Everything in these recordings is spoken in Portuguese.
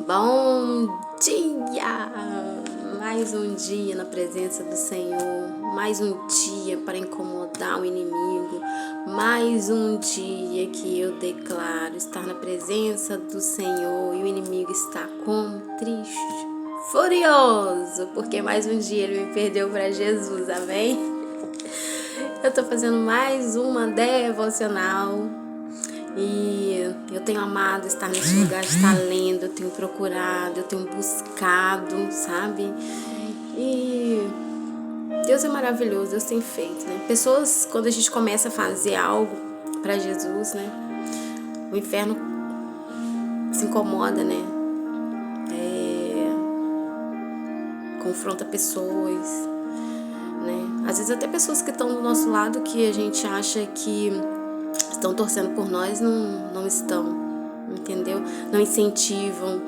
Bom dia! Mais um dia na presença do Senhor, mais um dia para incomodar o inimigo, mais um dia que eu declaro estar na presença do Senhor e o inimigo está como? Triste, furioso, porque mais um dia ele me perdeu para Jesus, amém? Eu tô fazendo mais uma devocional. E eu tenho amado estar nesse lugar de estar lendo, eu tenho procurado, eu tenho buscado, sabe? E Deus é maravilhoso, Deus tem feito, né? Pessoas, quando a gente começa a fazer algo pra Jesus, né? O inferno se incomoda, né? Confronta pessoas, né? Às vezes até pessoas que estão do nosso lado que a gente acha que estão torcendo por nós, não estão, entendeu? Não incentivam,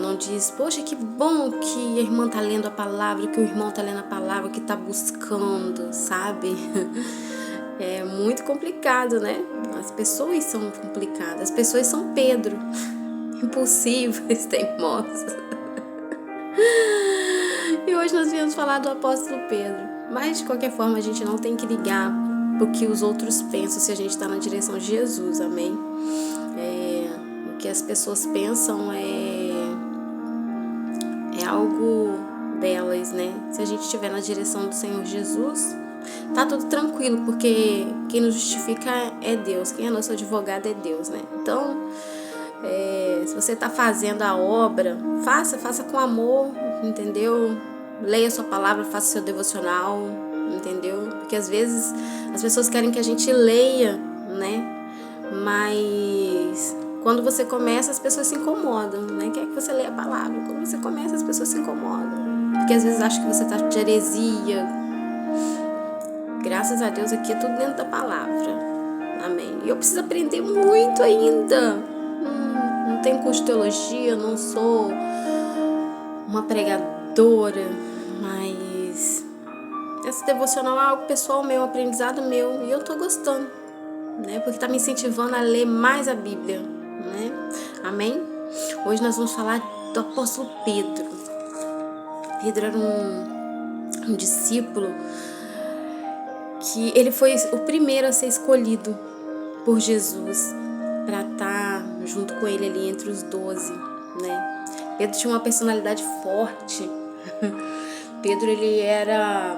não diz, poxa, que bom que a irmã tá lendo a palavra, que o irmão tá lendo a palavra, que tá buscando, sabe? É muito complicado, né? As pessoas são complicadas, as pessoas são Pedro, impulsivas, teimosas. E hoje nós viemos falar do apóstolo Pedro, mas de qualquer forma a gente não tem que ligar o que os outros pensam se a gente está na direção de Jesus, amém? O que as pessoas pensam é algo delas, né? Se a gente estiver na direção do Senhor Jesus, tá tudo tranquilo, porque quem nos justifica é Deus, quem é nosso advogado é Deus, né? Então, se você tá fazendo a obra, faça com amor, entendeu? Leia a sua palavra, faça seu devocional, entendeu? Porque às vezes as pessoas querem que a gente leia, né? Mas quando você começa, as pessoas se incomodam, né? Quer que você leia a palavra. Quando você começa, as pessoas se incomodam. Porque às vezes acham que você tá de heresia. Graças a Deus aqui é tudo dentro da palavra. Amém. E eu preciso aprender muito ainda. Não tenho curso de teologia, não sou uma pregadora, mas essa devocional é algo pessoal meu, aprendizado meu, e eu tô gostando, né? Porque tá me incentivando a ler mais a Bíblia, né? Amém? Hoje nós vamos falar do apóstolo Pedro. Pedro era um discípulo que ele foi o primeiro a ser escolhido por Jesus para estar junto com ele ali entre os 12, né? Pedro tinha uma personalidade forte. Pedro, ele era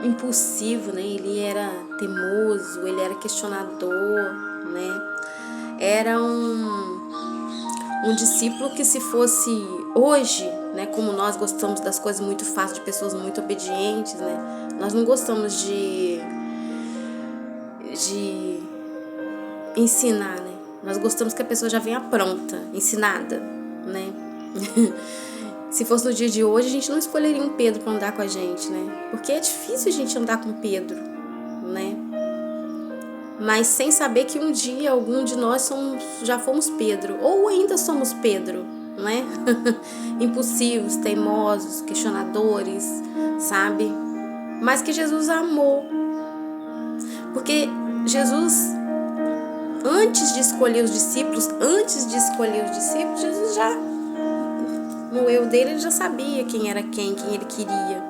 impulsivo, né? Ele era teimoso, ele era questionador, né? Era um discípulo que, se fosse hoje, né, como nós gostamos das coisas muito fáceis, de pessoas muito obedientes, né? Nós não gostamos de ensinar, né? Nós gostamos que a pessoa já venha pronta, ensinada, né? Se fosse no dia de hoje, a gente não escolheria um Pedro para andar com a gente, né? Porque é difícil a gente andar com Pedro, né? Mas sem saber que um dia algum de nós já fomos Pedro, ou ainda somos Pedro, né? Impulsivos, teimosos, questionadores, sabe? Mas que Jesus amou. Porque Jesus, antes de escolher os discípulos, Jesus já, no eu dele, ele já sabia quem era quem ele queria,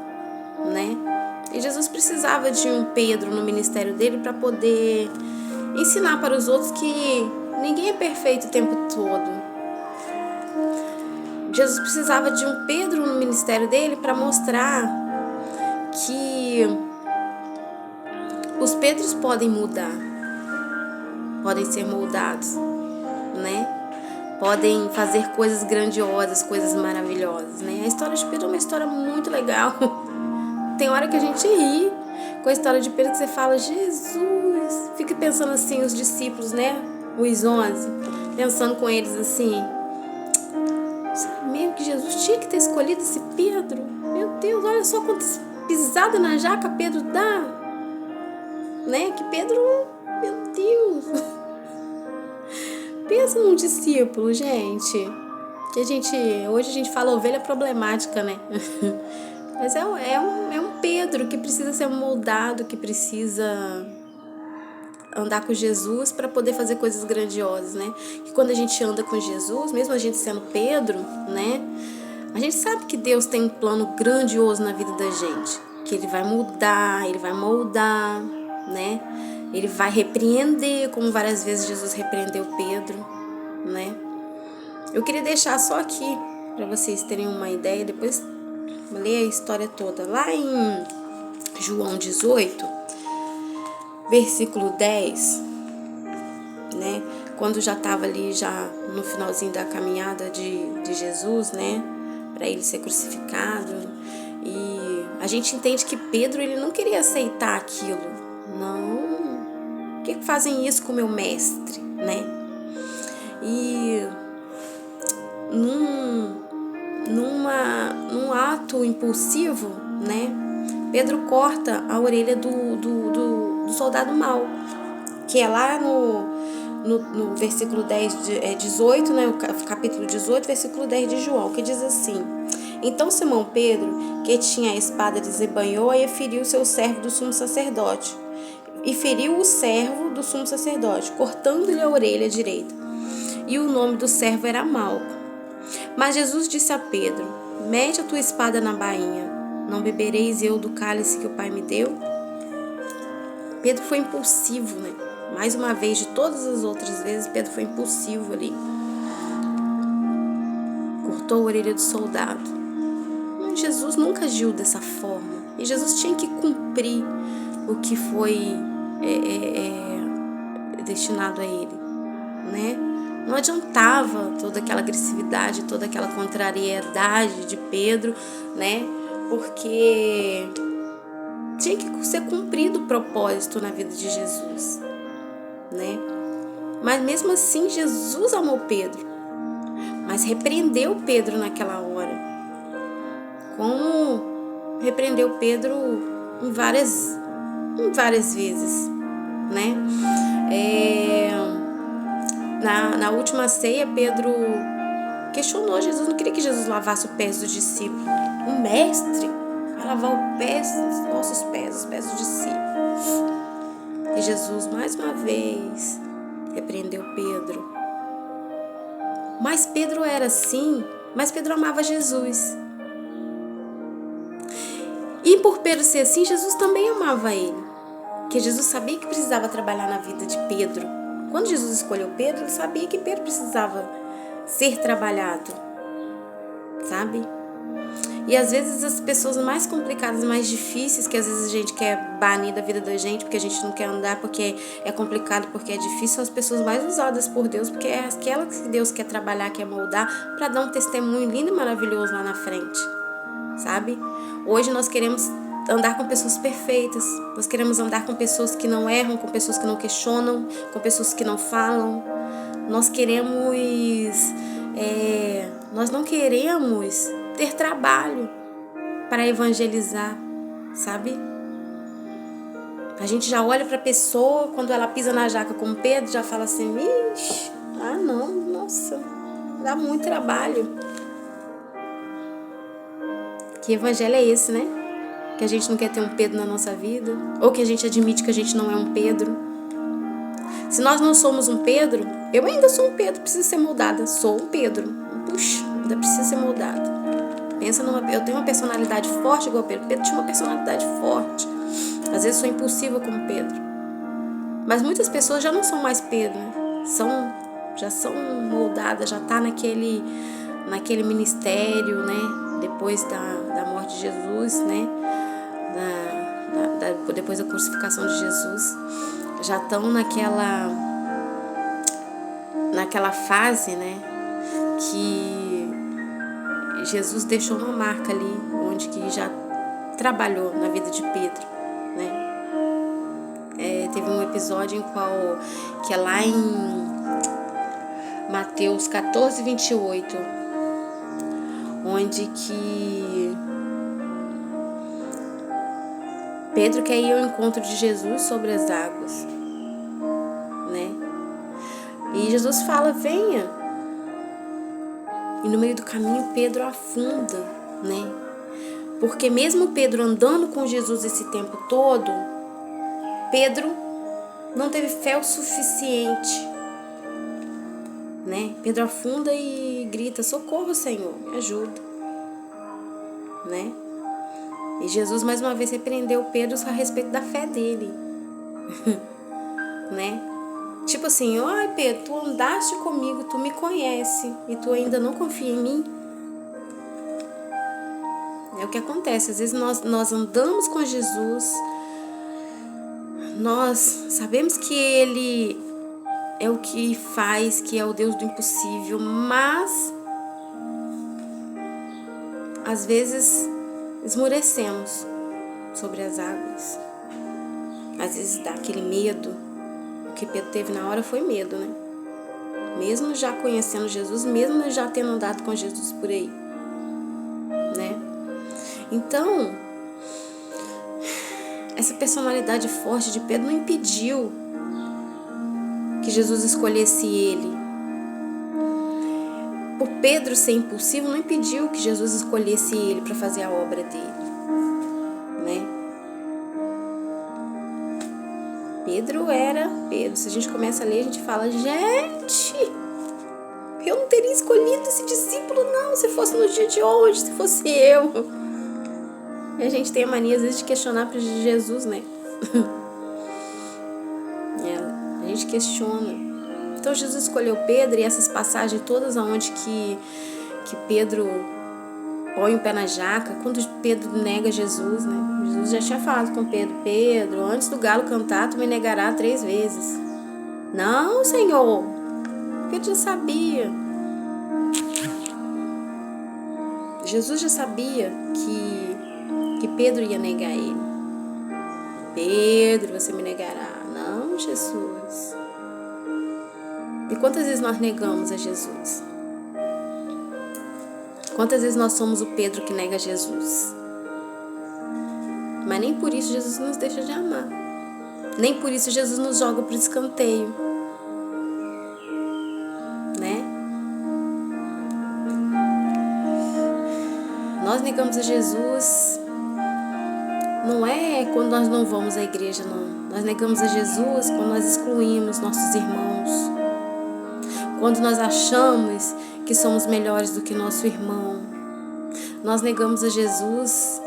né? E Jesus precisava de um Pedro no ministério dele para poder ensinar para os outros que ninguém é perfeito o tempo todo. Jesus precisava de um Pedro no ministério dele para mostrar que os Pedros podem mudar, podem ser moldados, né? Podem fazer coisas grandiosas, coisas maravilhosas, né? A história de Pedro é uma história muito legal. Tem hora que a gente ri com a história de Pedro, que você fala, Jesus, fica pensando assim, os discípulos, né? Os 11, pensando com eles assim, sabe mesmo que Jesus tinha que ter escolhido esse Pedro? Meu Deus, olha só quantas pisadas na jaca Pedro dá, né? Que Pedro, meu Deus... Pensa num discípulo, gente. Que hoje a gente fala ovelha problemática, né? Mas é um Pedro que precisa ser moldado, que precisa andar com Jesus para poder fazer coisas grandiosas, né? E quando a gente anda com Jesus, mesmo a gente sendo Pedro, né? A gente sabe que Deus tem um plano grandioso na vida da gente, que Ele vai mudar, Ele vai moldar, né? Ele vai repreender, como várias vezes Jesus repreendeu Pedro, né? Eu queria deixar só aqui para vocês terem uma ideia, depois ler a história toda. Lá em João 18, versículo 10, né? Quando já estava ali já no finalzinho da caminhada de Jesus, né? Para ele ser crucificado. E a gente entende que Pedro, ele não queria aceitar aquilo. Não. Por que fazem isso com o meu mestre, né? E num ato impulsivo, né? Pedro corta a orelha do soldado mau, que é lá no versículo 18, né? O capítulo 18, versículo 10 de João, que diz assim: Então Simão Pedro, que tinha a espada, desembainhou e feriu o seu servo do sumo sacerdote. E feriu o servo do sumo sacerdote, cortando-lhe a orelha direita. E o nome do servo era Malco. Mas Jesus disse a Pedro: Mete a tua espada na bainha. Não bebereis eu do cálice que o Pai me deu? Pedro foi impulsivo, né? Mais uma vez, de todas as outras vezes, Pedro foi impulsivo ali. Cortou a orelha do soldado. Mas Jesus nunca agiu dessa forma. E Jesus tinha que cumprir o que foi destinado a ele, né? Não adiantava toda aquela agressividade, toda aquela contrariedade de Pedro, né? Porque tinha que ser cumprido o propósito na vida de Jesus, né? Mas mesmo assim, Jesus amou Pedro, mas repreendeu Pedro naquela hora, como repreendeu Pedro em várias vezes, né? Na última ceia, Pedro questionou Jesus, não queria que Jesus lavasse os pés dos discípulos. Um mestre vai lavar os nossos pés, os pés dos discípulos. E Jesus, mais uma vez, repreendeu Pedro. Mas Pedro era assim, mas Pedro amava Jesus. E por Pedro ser assim, Jesus também amava ele. Porque Jesus sabia que precisava trabalhar na vida de Pedro. Quando Jesus escolheu Pedro, ele sabia que Pedro precisava ser trabalhado, sabe? E às vezes as pessoas mais complicadas, mais difíceis, que às vezes a gente quer banir da vida da gente, porque a gente não quer andar, porque é complicado, porque é difícil, são as pessoas mais usadas por Deus, porque é aquela que Deus quer trabalhar, quer moldar, para dar um testemunho lindo e maravilhoso lá na frente, sabe? Hoje nós queremos andar com pessoas perfeitas, nós queremos andar com pessoas que não erram, com pessoas que não questionam, com pessoas que não falam. Nós não queremos ter trabalho para evangelizar, sabe? A gente já olha para a pessoa, quando ela pisa na jaca com Pedro, já fala assim: ixi, não, nossa, dá muito trabalho. Que evangelho é esse, né? Que a gente não quer ter um Pedro na nossa vida, ou que a gente admite que a gente não é um Pedro. Se nós não somos um Pedro, eu ainda sou um Pedro, preciso ser moldada. Sou um Pedro, puxa, ainda preciso ser moldada. Eu tenho uma personalidade forte igual Pedro. Pedro tinha uma personalidade forte. Às vezes sou impulsiva como Pedro. Mas muitas pessoas já não são mais Pedro, né? Já são moldadas, já tá naquele ministério, né? Depois da morte de Jesus, né? Depois da crucificação de Jesus, já estão naquela fase, né? Que Jesus deixou uma marca ali, onde que já trabalhou na vida de Pedro, né? Teve um episódio que é lá em Mateus 14, 28, onde que Pedro quer ir ao encontro de Jesus sobre as águas, né? E Jesus fala: venha. E no meio do caminho Pedro afunda, né? Porque mesmo Pedro andando com Jesus esse tempo todo, Pedro não teve fé o suficiente, né? Pedro afunda e grita: socorro, Senhor, me ajuda, né? E Jesus mais uma vez repreendeu Pedro a respeito da fé dele, né? Tipo assim: ai Pedro, tu andaste comigo, tu me conhece e tu ainda não confia em mim? É o que acontece, às vezes nós andamos com Jesus, nós sabemos que Ele é o que faz, que é o Deus do impossível, mas às vezes esmorecemos sobre as águas. Às vezes dá aquele medo. O que Pedro teve na hora foi medo, né? Mesmo já conhecendo Jesus, mesmo já tendo andado com Jesus por aí, né? Então, essa personalidade forte de Pedro não impediu que Jesus escolhesse ele. Por Pedro ser impulsivo, não impediu que Jesus escolhesse ele para fazer a obra dele, né? Pedro era Pedro. Se a gente começa a ler, a gente fala: gente, eu não teria escolhido esse discípulo não, se fosse no dia de hoje, se fosse eu. E a gente tem a mania às vezes de questionar para Jesus, né? A gente questiona. Então Jesus escolheu Pedro, e essas passagens todas onde que Pedro põe o pé na jaca, quando Pedro nega Jesus, né? Jesus já tinha falado com Pedro: Pedro, antes do galo cantar, tu me negará 3 vezes. Não, Senhor. Pedro já sabia. Jesus já sabia que Pedro ia negar ele. Pedro, você me negará. Não, Jesus. E quantas vezes nós negamos a Jesus? Quantas vezes nós somos o Pedro que nega Jesus? Mas nem por isso Jesus nos deixa de amar. Nem por isso Jesus nos joga para o escanteio, né? Nós negamos a Jesus não é quando nós não vamos à igreja, não. Nós negamos a Jesus quando nós excluímos nossos irmãos. Quando nós achamos que somos melhores do que nosso irmão. Nós negamos a Jesus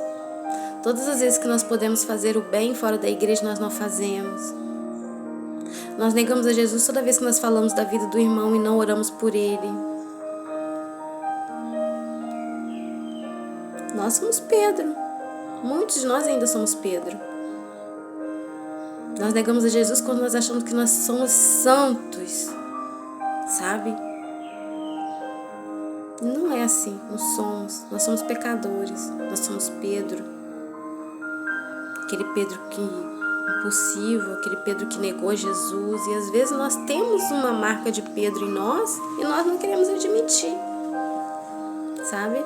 todas as vezes que nós podemos fazer o bem fora da igreja, nós não fazemos. Nós negamos a Jesus toda vez que nós falamos da vida do irmão e não oramos por ele. Nós somos Pedro. Muitos de nós ainda somos Pedro. Nós negamos a Jesus quando nós achamos que nós somos santos, sabe? Não é assim, não somos. Nós somos pecadores, nós somos Pedro. Aquele Pedro impulsivo, aquele Pedro que negou Jesus. E às vezes nós temos uma marca de Pedro em nós e nós não queremos admitir, sabe?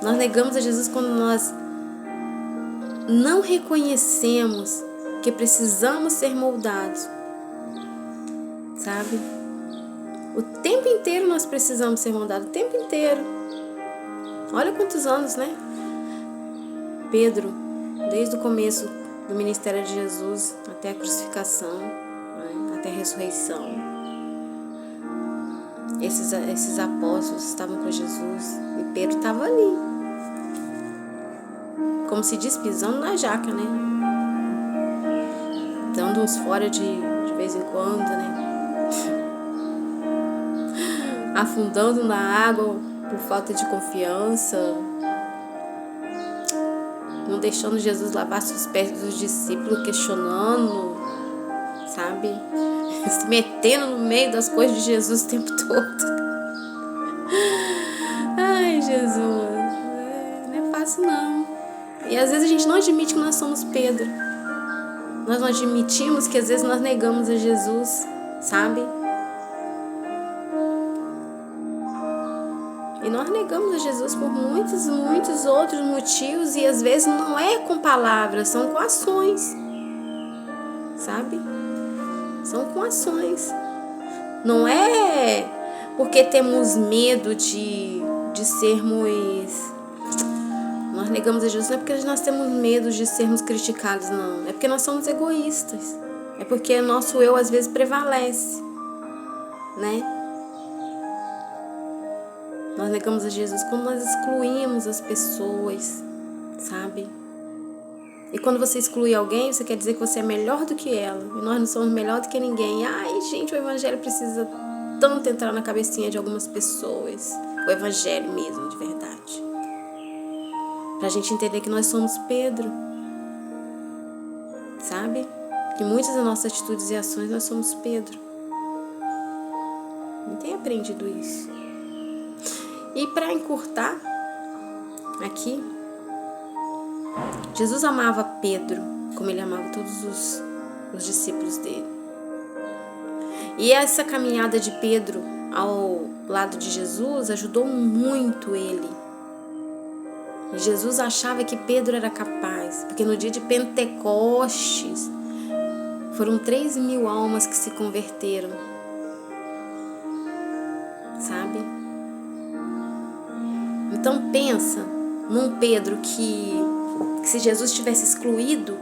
Nós negamos a Jesus quando nós não reconhecemos que precisamos ser moldados, sabe? O tempo inteiro nós precisamos ser moldados, o tempo inteiro. Olha quantos anos, né? Pedro, desde o começo do ministério de Jesus até a crucificação, né? Até a ressurreição. Esses apóstolos estavam com Jesus e Pedro estava ali, como se diz, pisando na jaca, né? Dando uns fora de vez em quando, né? Afundando na água por falta de confiança. Não deixando Jesus lavar os pés dos discípulos, questionando, sabe? Se metendo no meio das coisas de Jesus o tempo todo. Ai, Jesus. Não é fácil, não. E às vezes a gente não admite que nós somos Pedro. Nós não admitimos que às vezes nós negamos a Jesus, sabe? E nós negamos a Jesus por muitos outros motivos. E às vezes não é com palavras, são com ações, sabe? São com ações. Não é porque temos medo de sermos... Nós negamos a Jesus não é porque nós temos medo de sermos criticados, não. É porque nós somos egoístas. É É porque o nosso eu às vezes prevalece, né? Nós negamos a Jesus quando nós excluímos as pessoas, sabe? E quando você exclui alguém, você quer dizer que você é melhor do que ela. E nós não somos melhor do que ninguém. Ai, gente, o evangelho precisa tanto entrar na cabecinha de algumas pessoas. O evangelho mesmo, de verdade. Pra gente entender que nós somos Pedro. Sabe? Que muitas das nossas atitudes e ações nós somos Pedro. Não tem aprendido isso. E para encurtar aqui, Jesus amava Pedro como ele amava todos os discípulos dele. E essa caminhada de Pedro ao lado de Jesus ajudou muito ele. E Jesus achava que Pedro era capaz, porque no dia de Pentecostes foram 3.000 almas que se converteram, sabe? Então pensa num Pedro que se Jesus tivesse excluído,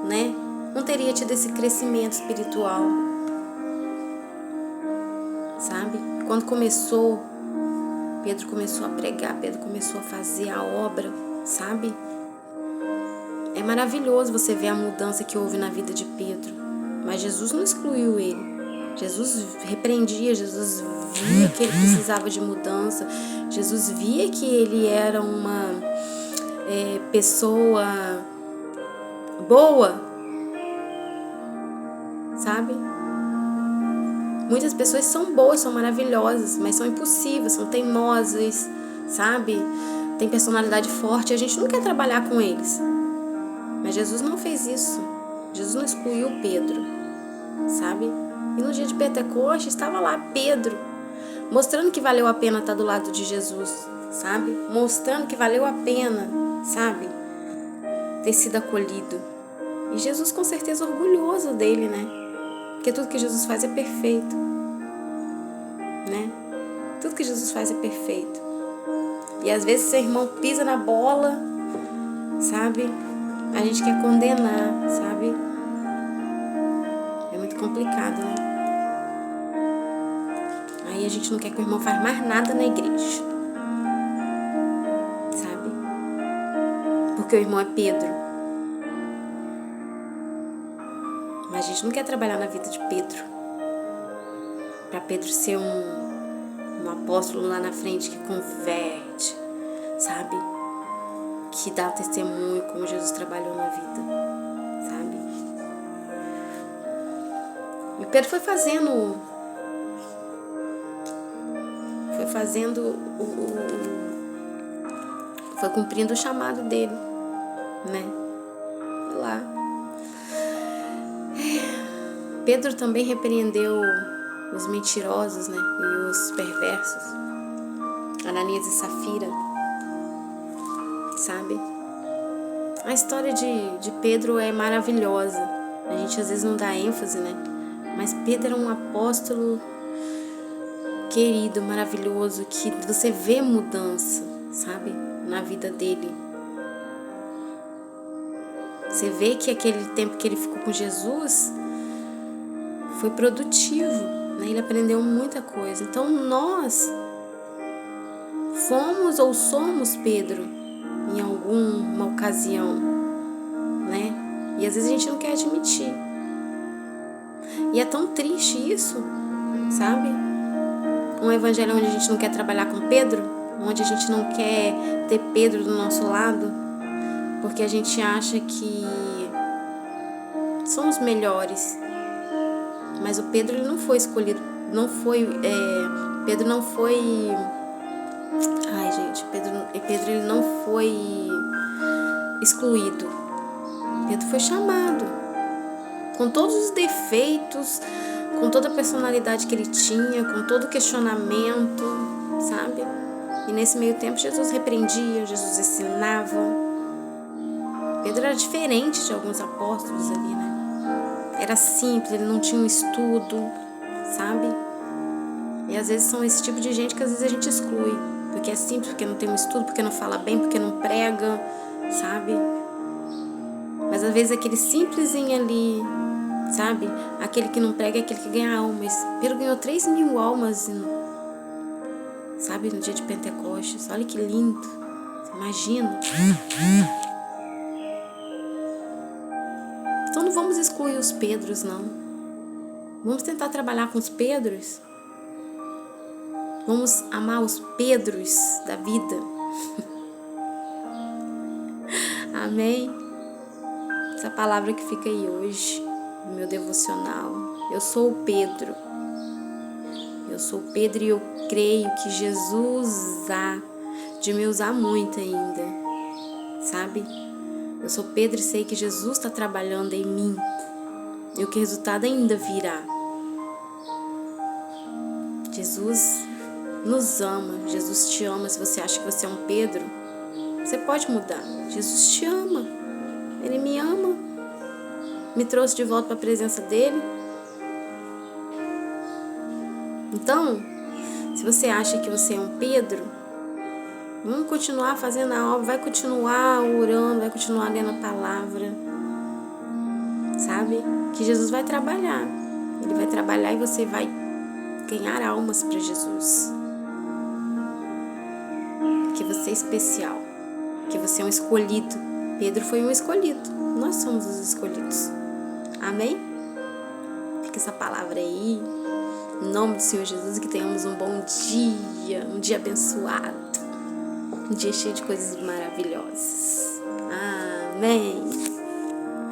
né, não teria tido esse crescimento espiritual, sabe? Quando Pedro começou a pregar, Pedro começou a fazer a obra, sabe? É maravilhoso você ver a mudança que houve na vida de Pedro, mas Jesus não excluiu ele. Jesus repreendia, Jesus via que ele precisava de mudança, Jesus via que ele era uma pessoa boa, sabe? Muitas pessoas são boas, são maravilhosas, mas são impulsivas, são teimosas, sabe? Tem personalidade forte, a gente não quer trabalhar com eles. Mas Jesus não fez isso. Jesus não excluiu Pedro, sabe? E no dia de Pentecostes estava lá Pedro, mostrando que valeu a pena estar do lado de Jesus, sabe? Mostrando que valeu a pena, sabe? Ter sido acolhido. E Jesus com certeza orgulhoso dele, né? Porque tudo que Jesus faz é perfeito, né? Tudo que Jesus faz é perfeito. E às vezes seu irmão pisa na bola, sabe? A gente quer condenar, sabe? É muito complicado, né? Aí a gente não quer que o irmão faça mais nada na igreja, sabe? Porque o irmão é Pedro. Mas a gente não quer trabalhar na vida de Pedro, para Pedro ser um apóstolo lá na frente que converte, sabe? Que dá testemunho como Jesus trabalhou na vida, sabe? E Pedro foi cumprindo o chamado dele, né? Lá. Pedro também repreendeu os mentirosos, né? E os perversos, Ananias e Safira, sabe? A história de Pedro é maravilhosa. A gente às vezes não dá ênfase, né? Mas Pedro era um apóstolo querido, maravilhoso, que você vê mudança, sabe? Na vida dele. Você vê que aquele tempo que ele ficou com Jesus foi produtivo, né? Ele aprendeu muita coisa. Então nós fomos ou somos Pedro em alguma ocasião, né? E às vezes a gente não quer admitir. E é tão triste isso, sabe? Um evangelho onde a gente não quer trabalhar com Pedro, onde a gente não quer ter Pedro do nosso lado, porque a gente acha que somos melhores. Mas o Pedro, ele não foi escolhido, Pedro não foi... Pedro ele não foi excluído. Pedro foi chamado, com todos os defeitos, com toda a personalidade que ele tinha, com todo o questionamento, sabe? E nesse meio tempo Jesus repreendia, Jesus ensinava. Pedro era diferente de alguns apóstolos ali, né? Era simples, ele não tinha um estudo, sabe? E às vezes são esse tipo de gente que às vezes a gente exclui, porque é simples, porque não tem um estudo, porque não fala bem, porque não prega, sabe? Mas às vezes aquele simplesinho ali sabe? Aquele que não prega é aquele que ganha almas. Pedro ganhou 3.000 almas, sabe, no dia de Pentecostes. Olha que lindo. Você imagina? Então não vamos excluir os Pedros, não. Vamos tentar trabalhar com os Pedros. Vamos amar os Pedros da vida. Amém? Essa palavra que fica aí hoje, no meu devocional. Eu sou o Pedro. Eu sou o Pedro e eu creio que Jesus há de me usar muito ainda. Sabe? Eu sou Pedro e sei que Jesus está trabalhando em mim. E o que o resultado ainda virá. Jesus nos ama. Jesus te ama. Se você acha que você é um Pedro, você pode mudar. Jesus te ama. Ele me ama. Me trouxe de volta para a presença dele. Então, se você acha que você é um Pedro, vamos continuar fazendo a obra, vai continuar orando, vai continuar lendo a palavra, sabe? Que Jesus vai trabalhar. Ele vai trabalhar e você vai ganhar almas para Jesus. Que você é especial, que você é um escolhido. Pedro foi um escolhido. Nós somos os escolhidos. Amém? Fica essa palavra aí. Em nome do Senhor Jesus, que tenhamos um bom dia, um dia abençoado, um dia cheio de coisas maravilhosas. Amém.